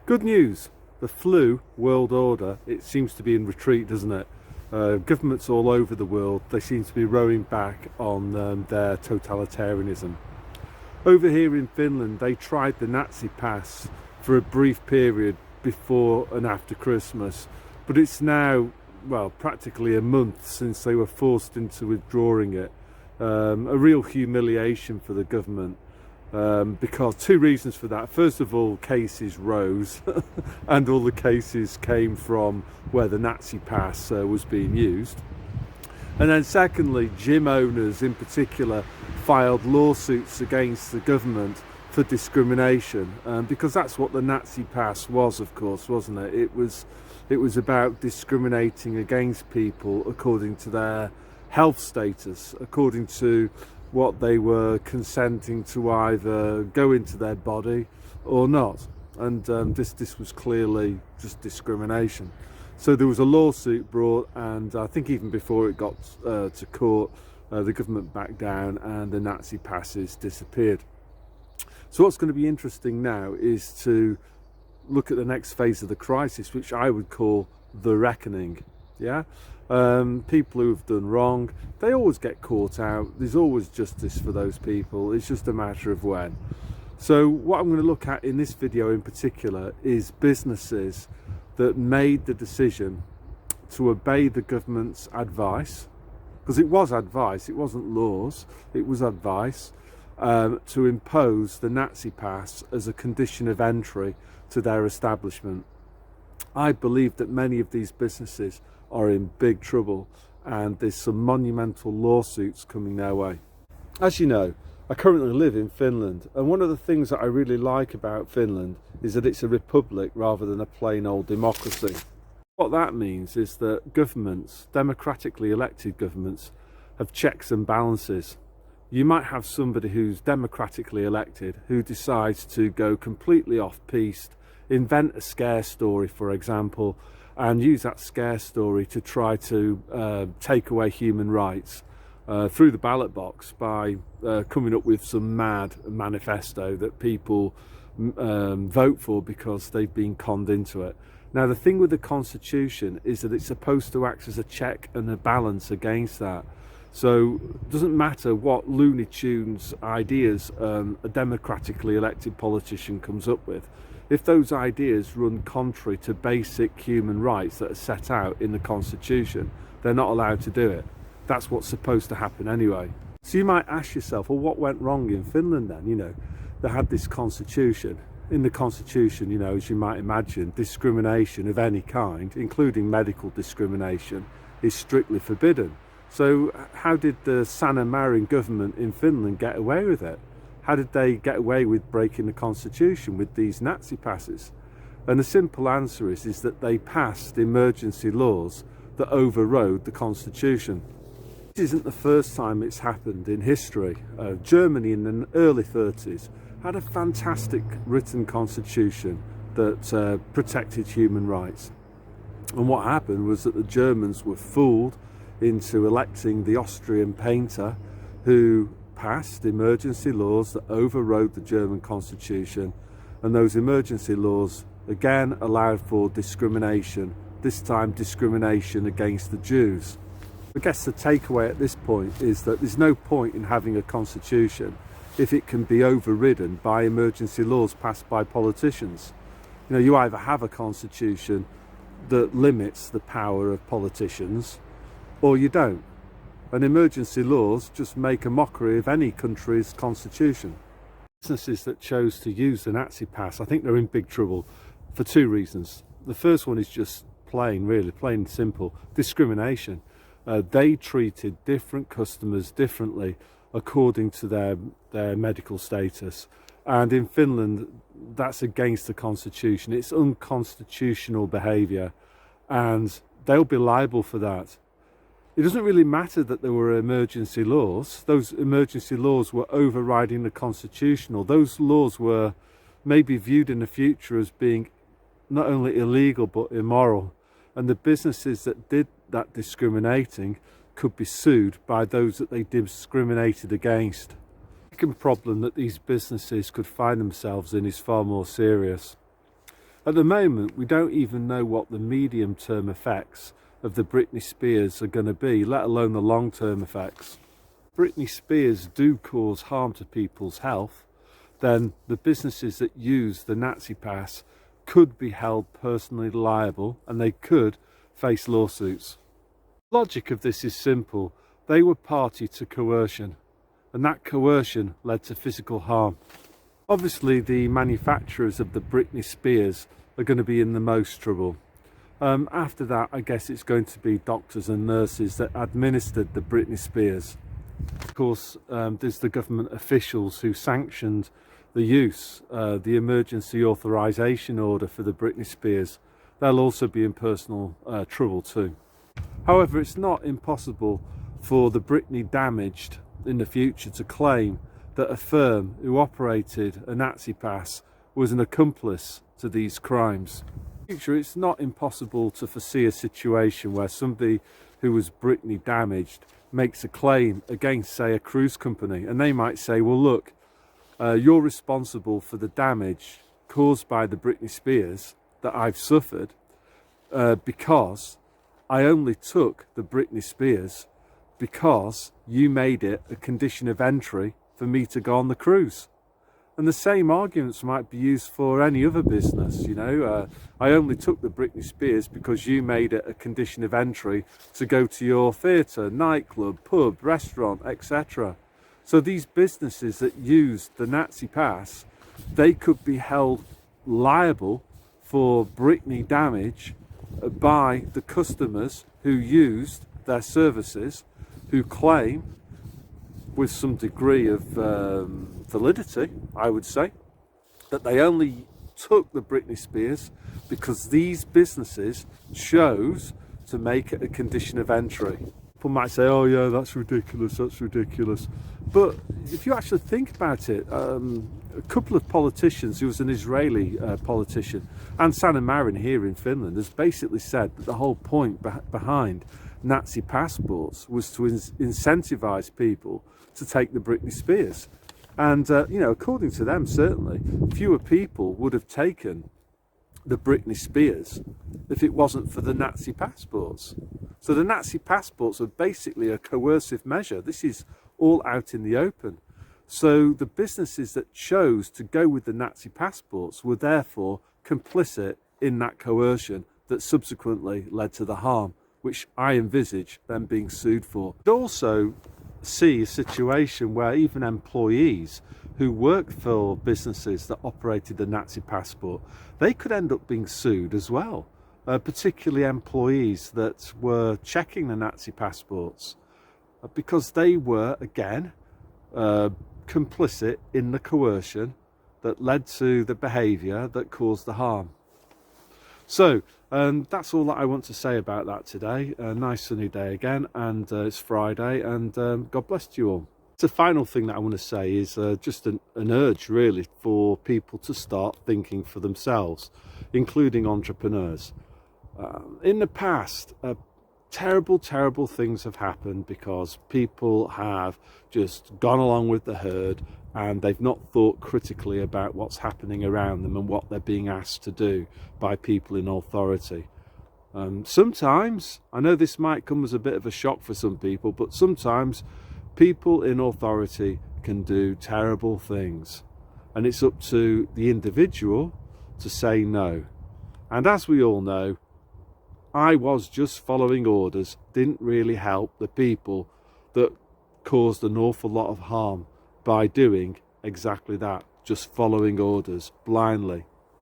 Good news, the flu world order, it seems to be in retreat, doesn't it? Governments all over the world, they seem to be rowing back on their totalitarianism. Over here in Finland, they tried the Nazi pass for a brief period before and after Christmas, but it's now, well, practically a month since they were forced into withdrawing it. A real humiliation for the government. Because two reasons for that. First of all, cases rose and all the cases came from where the Nazi pass was being used. And then secondly, gym owners in particular filed lawsuits against the government for discrimination, because that's what the Nazi pass was, of course, wasn't it? It was about discriminating against people according to their health status, according to what they were consenting to either go into their body or not. And this was clearly just discrimination. So there was a lawsuit brought, and I think even before it got to court, the government backed down and the Nazi passes disappeared. So what's going to be interesting now is to look at the next phase of the crisis, which I would call the reckoning. Yeah, people who have done wrong, they always get caught out. There's always justice for those people. It's just a matter of when. So what I'm going to look at in this video in particular is businesses that made the decision to obey the government's advice, because it was advice, it wasn't laws, it was advice, to impose the Nazi pass as a condition of entry to their establishment. I believe that many of these businesses are in big trouble, and there's some monumental lawsuits coming their way. As you know, I currently live in Finland, and one of the things that I really like about Finland is that it's a republic rather than a plain old democracy. What that means is that governments, democratically elected governments, have checks and balances. You might have somebody who's democratically elected who decides to go completely off-piste, invent a scare story, for example, and use that scare story to try to take away human rights through the ballot box by coming up with some mad manifesto that people vote for because they've been conned into it. Now, the thing with the Constitution is that it's supposed to act as a check and a balance against that. So it doesn't matter what Looney Tunes ideas a democratically elected politician comes up with. If those ideas run contrary to basic human rights that are set out in the Constitution, they're not allowed to do it. That's what's supposed to happen anyway. So you might ask yourself, well, what went wrong in Finland then? You know, they had this Constitution. In the Constitution, you know, as you might imagine, discrimination of any kind, including medical discrimination, is strictly forbidden. So how did the Sanna Marin government in Finland get away with it? How did they get away with breaking the Constitution with these Nazi passes? And the simple answer is that they passed emergency laws that overrode the Constitution. This isn't the first time it's happened in history. Germany in the early 30s had a fantastic written constitution that protected human rights. And what happened was that the Germans were fooled into electing the Austrian painter who passed emergency laws that overrode the German constitution, and those emergency laws again allowed for discrimination, this time discrimination against the Jews. I guess the takeaway at this point is that there's no point in having a constitution if it can be overridden by emergency laws passed by politicians. You know, you either have a constitution that limits the power of politicians, or you don't. And emergency laws just make a mockery of any country's constitution. Businesses that chose to use the Nazi pass, I think they're in big trouble for two reasons. The first one is just plain and simple, discrimination. They treated different customers differently according to their medical status. And in Finland, that's against the constitution. It's unconstitutional behaviour, and they'll be liable for that. It doesn't really matter that there were emergency laws. Those emergency laws were overriding the constitutional. Those laws were maybe viewed in the future as being not only illegal but immoral. And the businesses that did that discriminating could be sued by those that they discriminated against. The second problem that these businesses could find themselves in is far more serious. At the moment, we don't even know what the medium-term effects of the Britney Spears are going to be, let alone the long-term effects. Britney Spears do cause harm to people's health, then the businesses that use the Nazi pass could be held personally liable and they could face lawsuits. The logic of this is simple. They were party to coercion, and that coercion led to physical harm. Obviously, the manufacturers of the Britney Spears are going to be in the most trouble. After that, I guess it's going to be doctors and nurses that administered the Britney Spears. Of course, there's the government officials who sanctioned the use, the emergency authorization order for the Britney Spears. They'll also be in personal trouble too. However, it's not impossible for the Britney damaged in the future to claim that a firm who operated a Nazi pass was an accomplice to these crimes. In the future, it's not impossible to foresee a situation where somebody who was Britney damaged makes a claim against, say, a cruise company, and they might say, well, look, you're responsible for the damage caused by the Britney Spears that I've suffered because I only took the Britney Spears because you made it a condition of entry for me to go on the cruise. And the same arguments might be used for any other business, you know. I only took the Britney Spears because you made it a condition of entry to go to your theatre, nightclub, pub, restaurant, etc. So these businesses that used the Nazi pass, they could be held liable for Britney damage by the customers who used their services, who claim with some degree of validity, I would say, that they only took the Britney Spears because these businesses chose to make it a condition of entry. People might say, oh yeah, that's ridiculous, that's ridiculous. But if you actually think about it, a couple of politicians, who was an Israeli politician, and Sanna Marin here in Finland, has basically said that the whole point behind Nazi passports was to incentivize people to take the Britney Spears. And, you know, according to them, certainly, fewer people would have taken the Britney Spears if it wasn't for the Nazi passports. So the Nazi passports are basically a coercive measure. This is all out in the open. So the businesses that chose to go with the Nazi passports were therefore complicit in that coercion that subsequently led to the harm, which I envisage them being sued for. But also see a situation where even employees who worked for businesses that operated the Nazi passport, they could end up being sued as well, particularly employees that were checking the Nazi passports, because they were, again, complicit in the coercion that led to the behaviour that caused the harm. So that's all that I want to say about that today. A nice sunny day again, and it's Friday, and God bless you all. The final thing that I want to say is just an urge really for people to start thinking for themselves, including entrepreneurs. In the past, terrible things have happened because people have just gone along with the herd and they've not thought critically about what's happening around them and what they're being asked to do by people in authority. Sometimes, I know this might come as a bit of a shock for some people, but sometimes people in authority can do terrible things, and it's up to the individual to say no. And as we all know, I was just following orders, didn't really help the people that caused an awful lot of harm by doing exactly that, just following orders blindly.